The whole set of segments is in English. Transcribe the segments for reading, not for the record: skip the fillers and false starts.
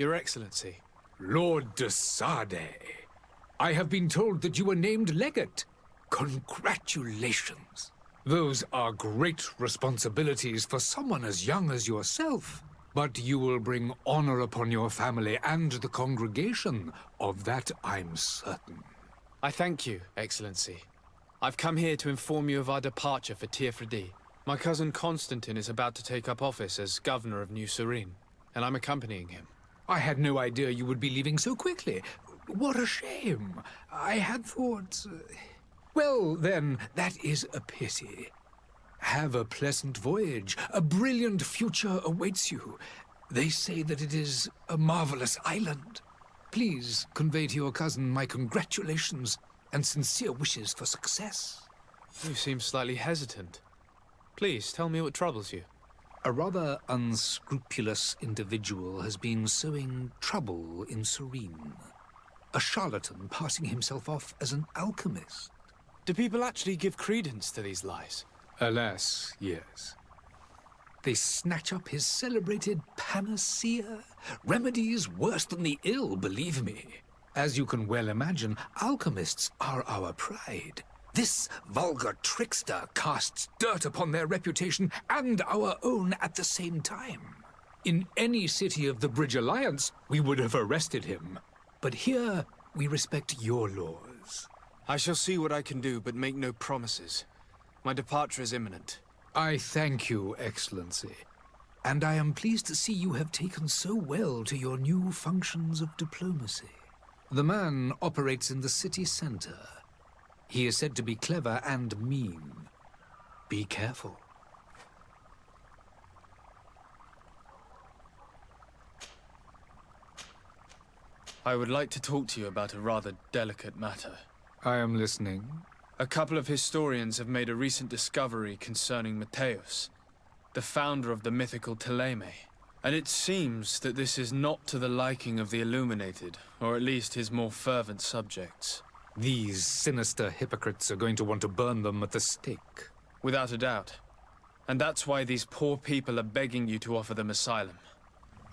Your Excellency. Lord de Sade, I have been told that you were named legate. Congratulations. Those are great responsibilities for someone as young as yourself. But you will bring honor upon your family and the congregation. Of that I'm certain. I thank you, Excellency. I've come here to inform you of our departure for Tirfredi. My cousin Constantine is about to take up office as governor of New Serene, and I'm accompanying him. I had no idea you would be leaving so quickly. What a shame. I had thought... Well, then, that is a pity. Have a pleasant voyage. A brilliant future awaits you. They say that it is a marvelous island. Please convey to your cousin my congratulations and sincere wishes for success. You seem slightly hesitant. Please, tell me what troubles you. A rather unscrupulous individual has been sowing trouble in Serene. A charlatan passing himself off as an alchemist. Do people actually give credence to these lies? Alas, yes. They snatch up his celebrated panacea. Remedies worse than the ill, believe me. As you can well imagine, alchemists are our pride. This vulgar trickster casts dirt upon their reputation and our own at the same time. In any city of the Bridge Alliance, we would have arrested him. But here, we respect your laws. I shall see what I can do, but make no promises. My departure is imminent. I thank you, Excellency. And I am pleased to see you have taken so well to your new functions of diplomacy. The man operates in the city center. He is said to be clever and mean. Be careful. I would like to talk to you about a rather delicate matter. I am listening. A couple of historians have made a recent discovery concerning Mateus, the founder of the mythical Teleme. And it seems that this is not to the liking of the Illuminated, or at least his more fervent subjects. These sinister hypocrites are going to want to burn them at the stake. Without a doubt. And that's why these poor people are begging you to offer them asylum.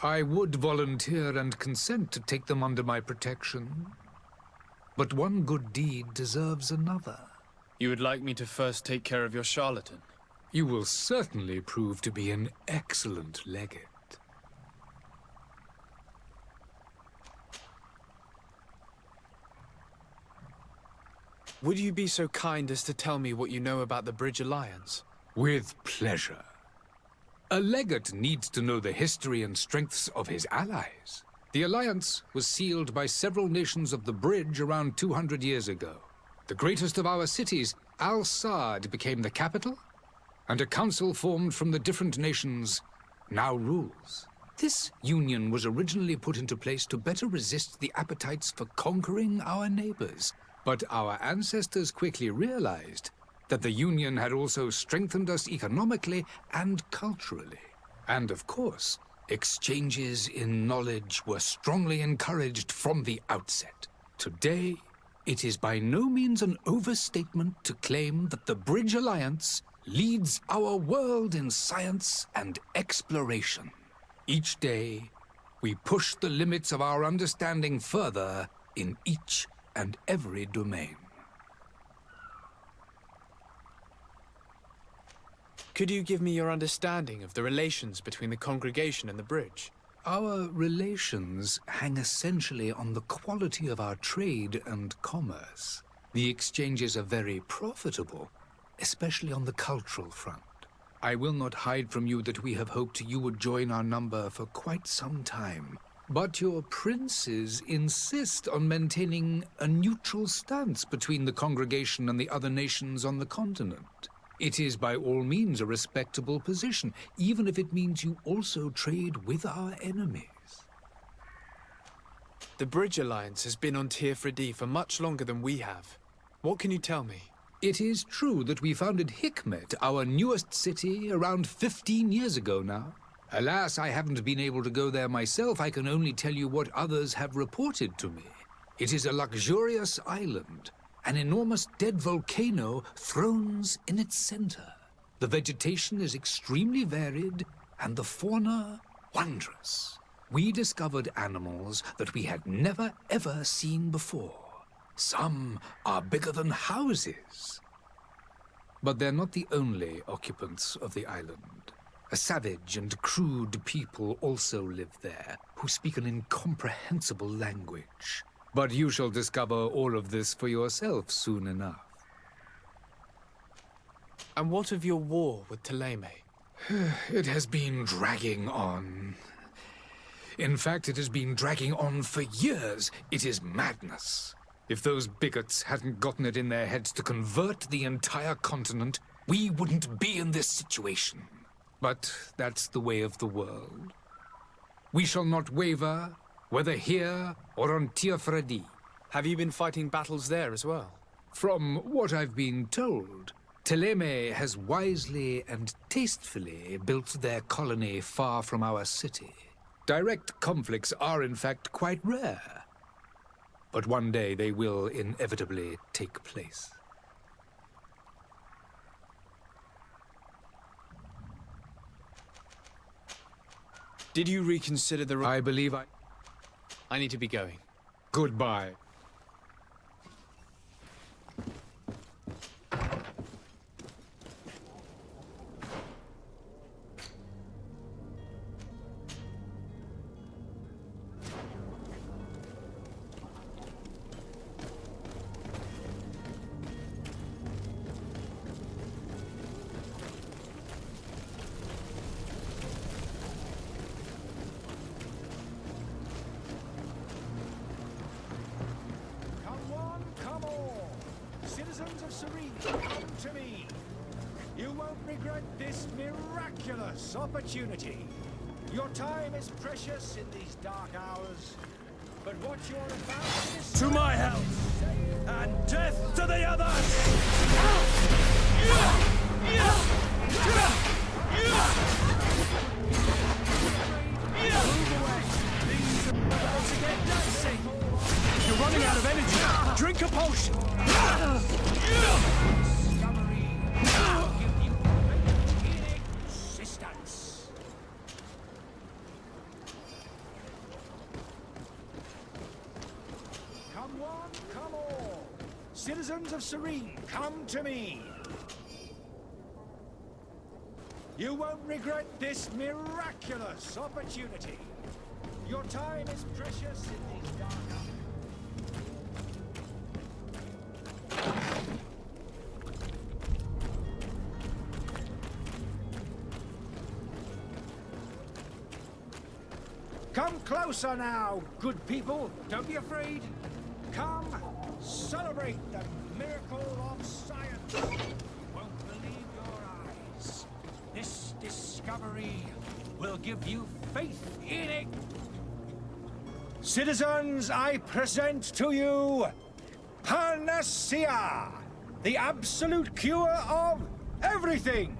I would volunteer and consent to take them under my protection. But one good deed deserves another. You would like me to first take care of your charlatan? You will certainly prove to be an excellent legate. Would you be so kind as to tell me what you know about the Bridge Alliance? With pleasure. A legate needs to know the history and strengths of his allies. The alliance was sealed by several nations of the Bridge around 200 years ago. The greatest of our cities, Al-Sad, became the capital, and a council formed from the different nations now rules. This union was originally put into place to better resist the appetites for conquering our neighbors. But our ancestors quickly realized that the Union had also strengthened us economically and culturally. And of course, exchanges in knowledge were strongly encouraged from the outset. Today, it is by no means an overstatement to claim that the Bridge Alliance leads our world in science and exploration. Each day, we push the limits of our understanding further in each and every domain. Could you give me your understanding of the relations between the congregation and the Bridge? Our relations hang essentially on the quality of our trade and commerce. The exchanges are very profitable, especially on the cultural front. I will not hide from you that we have hoped you would join our number for quite some time. But your princes insist on maintaining a neutral stance between the congregation and the other nations on the continent. It is by all means a respectable position, even if it means you also trade with our enemies. The Bridge Alliance has been on Tirfredi for much longer than we have. What can you tell me? It is true that we founded Hikmet, our newest city, around 15 years ago now. Alas, I haven't been able to go there myself. I can only tell you what others have reported to me. It is a luxurious island. An enormous dead volcano thrones in its center. The vegetation is extremely varied, and the fauna wondrous. we discovered animals that we had never ever seen before. Some are bigger than houses. But they're not the only occupants of the island. A savage and crude people also live there, who speak an incomprehensible language. But you shall discover all of this for yourself soon enough. And what of your war with Thélème? It has been dragging on. In fact, it has been dragging on for years. It is madness. If those bigots hadn't gotten it in their heads to convert the entire continent, we wouldn't be in this situation. But that's the way of the world. We shall not waver, whether here or on Tiafredi. Have you been fighting battles there as well? From what I've been told, Thélème has wisely and tastefully built their colony far from our city. Direct conflicts are in fact quite rare. But one day they will inevitably take place. Did you reconsider the... I believe I need to be going. Goodbye. Opportunity. Your time is precious in these dark hours, but what you're about is... To my health, and death to the others! Move away. These are about to get dicey. You're running out of energy. Drink a potion. Discovery will give you great existence. Come one, come all. Citizens of Serene, come to me. You won't regret this miraculous opportunity. Your time is precious in these dark hours. Come closer now, good people. Don't be afraid. Come, celebrate the miracle of science. You won't believe your eyes. This discovery will give you faith in it. Citizens, I present to you Panacea, the absolute cure of everything.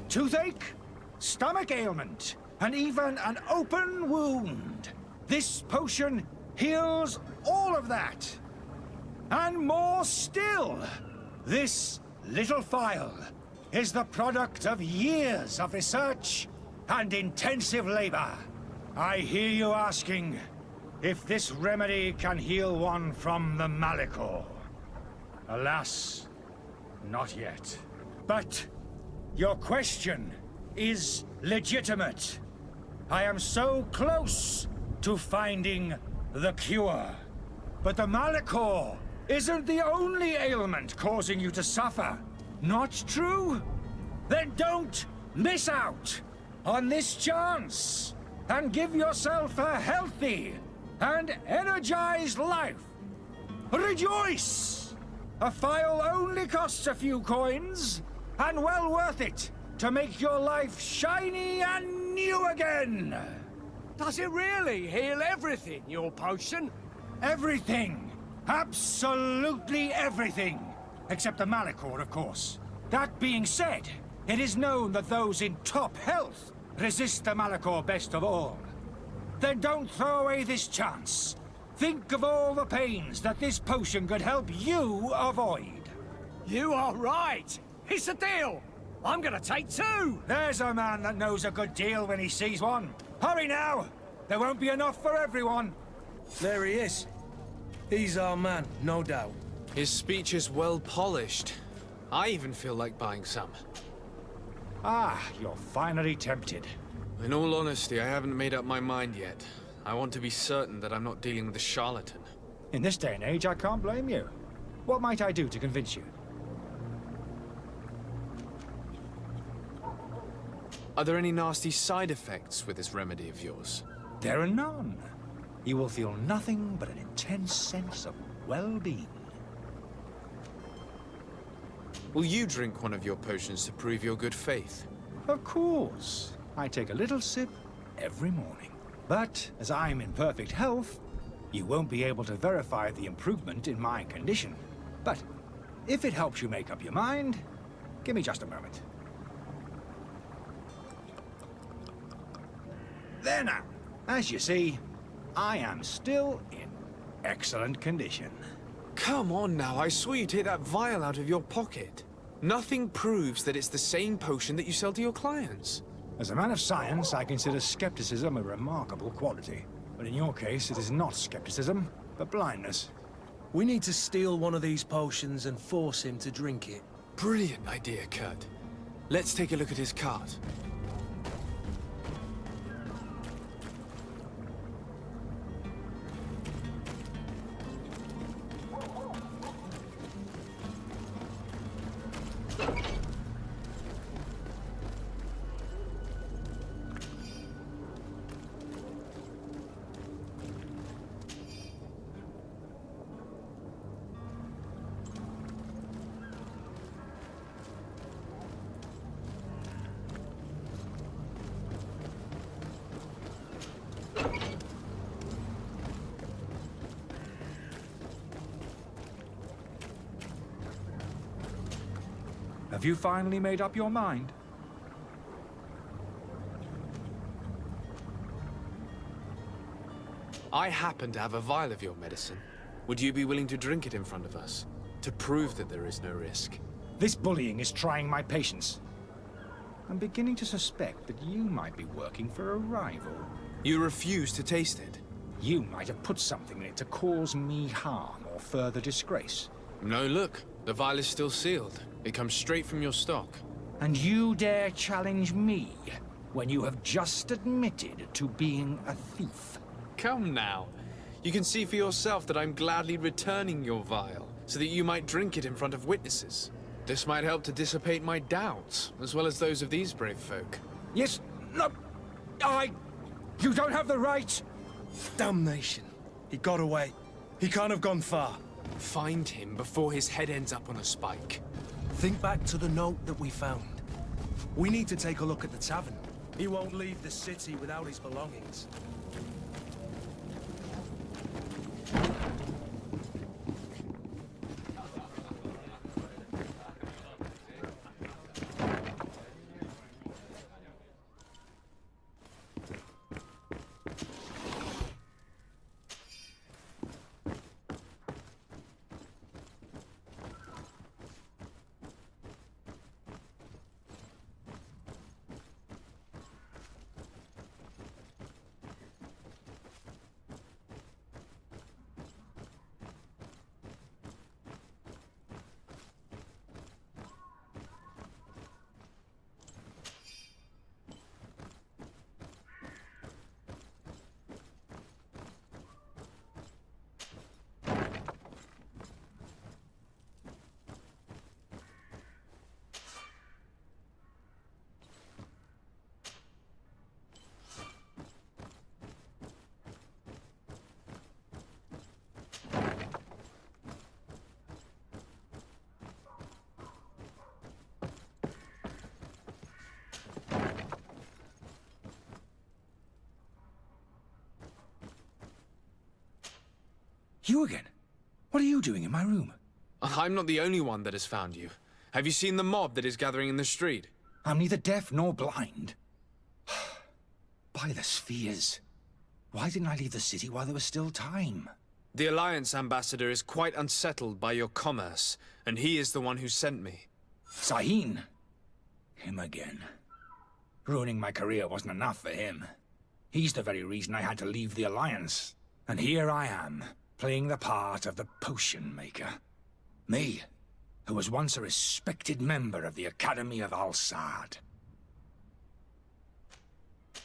Toothache, stomach ailment, and even an open wound. This potion heals all of that. And more still. This little phial is the product of years of research and intensive labor. I hear you asking if this remedy can heal one from the Malachor. Alas, not yet. But your question is legitimate. I am so close to finding the cure. But the Malachor isn't the only ailment causing you to suffer. Not true? Then don't miss out on this chance and give yourself a healthy and energized life. Rejoice! A phial only costs a few coins, and well worth it to make your life shiny and new again. Does it really heal everything, your potion? Everything. Absolutely everything. Except the Malachor, of course. That being said, it is known that those in top health resist the Malachor best of all. Then don't throw away this chance. Think of all the pains that this potion could help you avoid. You are right. It's a deal. I'm gonna take two. There's a man that knows a good deal when he sees one. Hurry now! There won't be enough for everyone. There he is. He's our man, no doubt. His speech is well polished. I even feel like buying some. Ah, you're finally tempted. In all honesty, I haven't made up my mind yet. I want to be certain that I'm not dealing with a charlatan. In this day and age, I can't blame you. What might I do to convince you? Are there any nasty side effects with this remedy of yours? There are none. You will feel nothing but an intense sense of well-being. Will you drink one of your potions to prove your good faith? Of course. I take a little sip every morning. But as I'm in perfect health, you won't be able to verify the improvement in my condition. But if it helps you make up your mind, give me just a moment. There now. As you see, I am still in excellent condition. Come on now, I saw you take that vial out of your pocket. Nothing proves that it's the same potion that you sell to your clients. As a man of science, I consider skepticism a remarkable quality. But in your case, it is not skepticism, but blindness. We need to steal one of these potions and force him to drink it. Brilliant idea, Kurt. Let's take a look at his cart. Have you finally made up your mind? I happen to have a vial of your medicine. Would you be willing to drink it in front of us? To prove that there is no risk? This bullying is trying my patience. I'm beginning to suspect that you might be working for a rival. You refuse to taste it? You might have put something in it to cause me harm or further disgrace. No, look. The vial is still sealed. It comes straight from your stock. And you dare challenge me when you have just admitted to being a thief? Come now. You can see for yourself that I'm gladly returning your vial, so that you might drink it in front of witnesses. This might help to dissipate my doubts, as well as those of these brave folk. Yes, no, you don't have the right! Damnation. He got away. He can't have gone far. Find him before his head ends up on a spike. Think back to the note that we found. We need to take a look at the tavern. He won't leave the city without his belongings. You again? What are you doing in my room? I'm not the only one that has found you. Have you seen the mob that is gathering in the street? I'm neither deaf nor blind. By the spheres. Why didn't I leave the city while there was still time? The Alliance ambassador is quite unsettled by your commerce, and he is the one who sent me. Sahin. Him again. Ruining my career wasn't enough for him. He's the very reason I had to leave the Alliance. And here I am, playing the part of the potion maker. Me, who was once a respected member of the Academy of Al-Sad.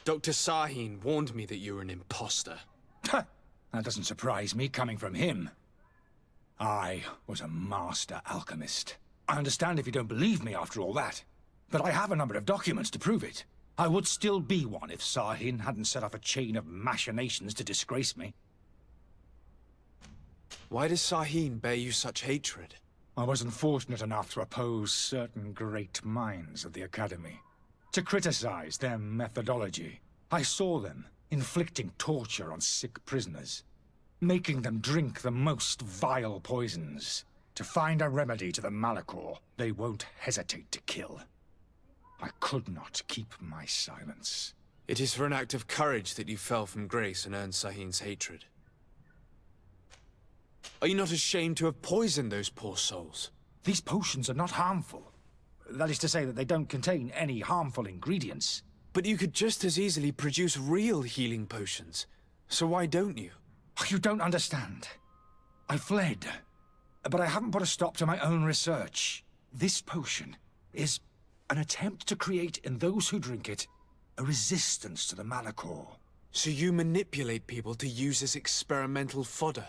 Dr. Sahin warned me that you were an imposter. That doesn't surprise me, coming from him. I was a master alchemist. I understand if you don't believe me after all that, but I have a number of documents to prove it. I would still be one if Sahin hadn't set off a chain of machinations to disgrace me. Why does Sahin bear you such hatred? I was unfortunate enough to oppose certain great minds of the Academy, to criticize their methodology. I saw them inflicting torture on sick prisoners, making them drink the most vile poisons. To find a remedy to the Malachor, they won't hesitate to kill. I could not keep my silence. It is for an act of courage that you fell from grace and earned Sahin's hatred. Are you not ashamed to have poisoned those poor souls? These potions are not harmful. That is to say that they don't contain any harmful ingredients. But you could just as easily produce real healing potions. So why don't you? You don't understand. I fled, but I haven't put a stop to my own research. This potion is an attempt to create in those who drink it a resistance to the Malachor. So you manipulate people to use as experimental fodder?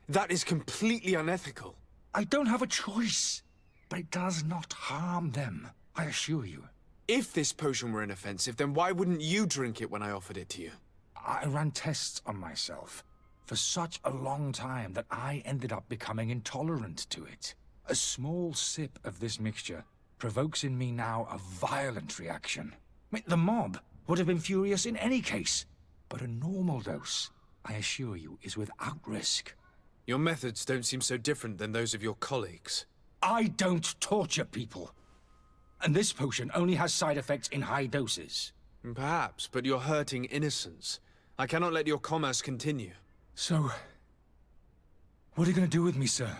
That is completely unethical. I don't have a choice, but it does not harm them, I assure you. If this potion were inoffensive, then why wouldn't you drink it when I offered it to you? I ran tests on myself for such a long time that I ended up becoming intolerant to it. A small sip of this mixture provokes in me now a violent reaction. The mob would have been furious in any case, but a normal dose, I assure you, is without risk. Your methods don't seem so different than those of your colleagues. I don't torture people. And this potion only has side effects in high doses. Perhaps, but you're hurting innocents. I cannot let your commerce continue. So, what are you going to do with me, sir?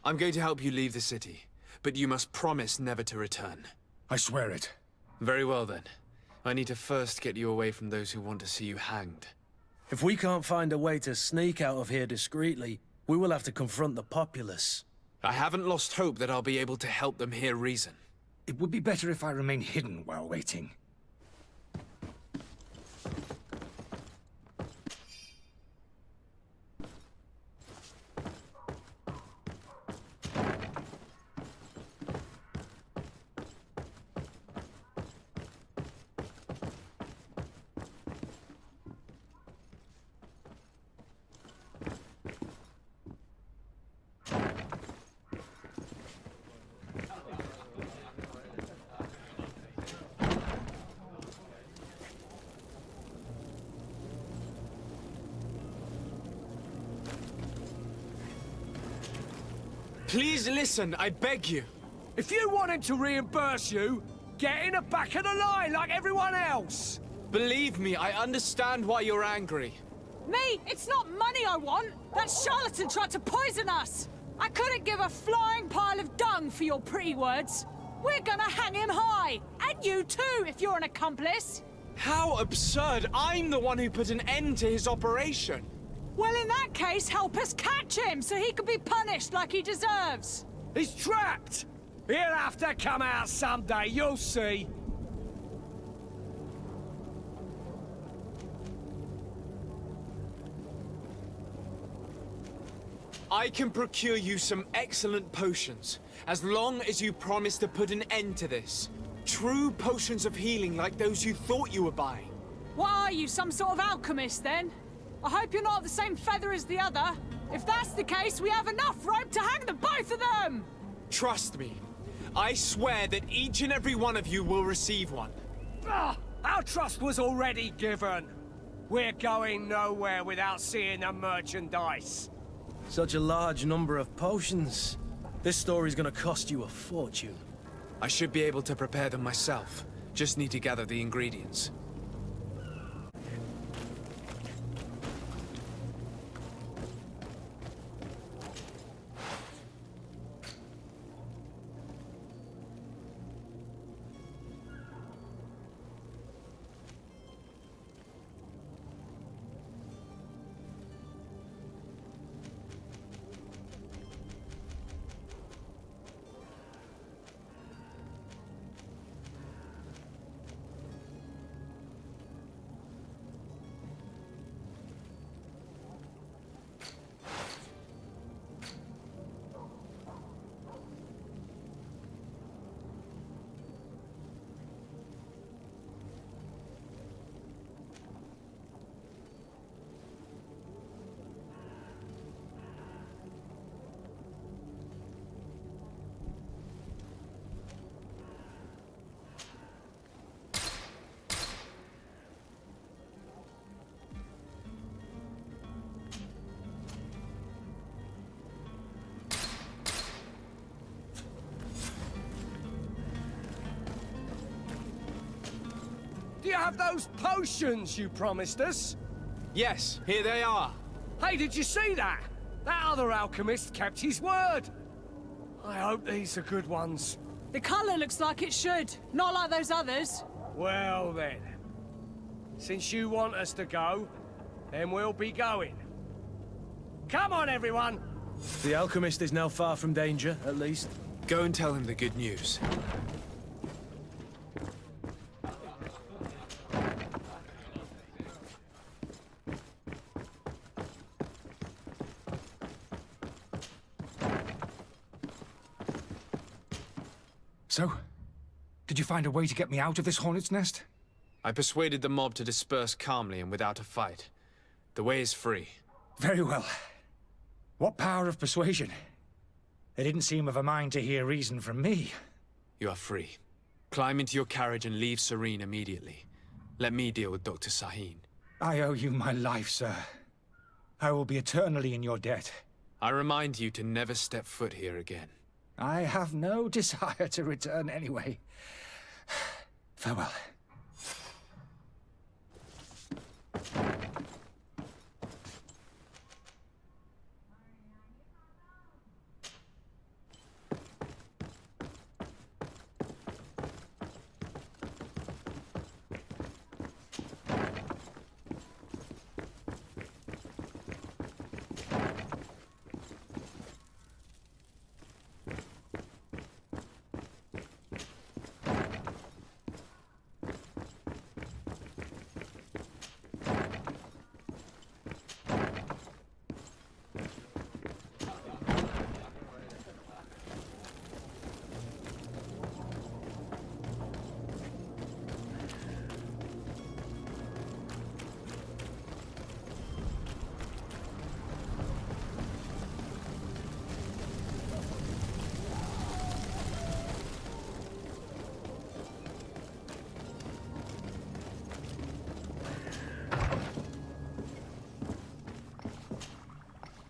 I'm going to help you leave the city, but you must promise never to return. I swear it. Very well then. I need to first get you away from those who want to see you hanged. If we can't find a way to sneak out of here discreetly, we will have to confront the populace. I haven't lost hope that I'll be able to help them hear reason. It would be better if I remain hidden while waiting. Please listen, I beg you. If you want him to reimburse you, get in the back of the line like everyone else. Believe me, I understand why you're angry. Me? It's not money I want. That charlatan tried to poison us. I couldn't give a flying pile of dung for your pretty words. We're gonna hang him high. And you too, if you're an accomplice. How absurd! I'm the one who put an end to his operation. Well, in that case, help us catch him so he can be punished like he deserves. He's trapped. He'll have to come out someday, you'll see. I can procure you some excellent potions, as long as you promise to put an end to this. True potions of healing like those you thought you were buying. What are you, some sort of alchemist then? I hope you're not the same feather as the other. If that's the case, we have enough rope to hang the both of them! Trust me. I swear that each and every one of you will receive one. Our trust was already given. We're going nowhere without seeing the merchandise. Such a large number of potions. This story's gonna cost you a fortune. I should be able to prepare them myself. Just need to gather the ingredients. have those potions you promised us? Yes, here they are. Hey, did you see that? That other alchemist kept his word. I hope these are good ones. The colour looks like it should. Not like those others. Well then. Since you want us to go, then we'll be going. Come on, everyone! The alchemist is now far from danger, at least. Go and tell him the good news. So, did you find a way to get me out of this hornet's nest? I persuaded the mob to disperse calmly and without a fight. The way is free. Very well. What power of persuasion? They didn't seem of a mind to hear reason from me. You are free. Climb into your carriage and leave Serene immediately. Let me deal with Dr. Sahin. I owe you my life, sir. I will be eternally in your debt. I remind you to never step foot here again. I have no desire to return anyway. Farewell.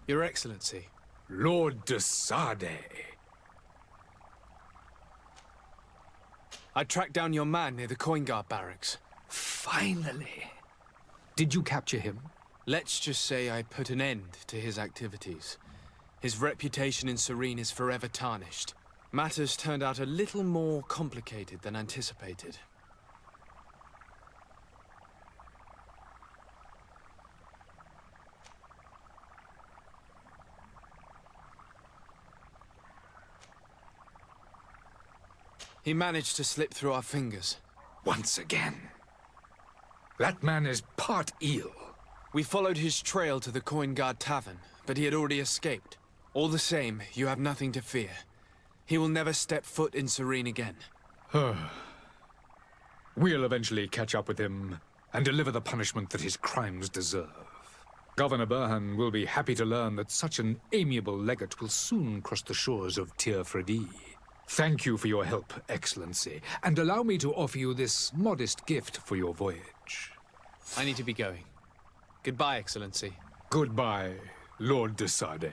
Your Excellency. Lord de Sade. I tracked down your man near the coin guard barracks. Finally. Did you capture him? Let's just say I put an end to his activities. His reputation in Serene is forever tarnished. Matters turned out a little more complicated than anticipated. He managed to slip through our fingers. Once again. That man is part eel. We followed his trail to the Coin Guard Tavern, but he had already escaped. All the same, you have nothing to fear. He will never step foot in Serene again. We'll eventually catch up with him and deliver the punishment that his crimes deserve. Governor Burhan will be happy to learn that such an amiable legate will soon cross the shores of Tir Fredi. Thank you for your help, Excellency, and allow me to offer you this modest gift for your voyage. I need to be going. Goodbye, Excellency. Goodbye, Lord de Sade.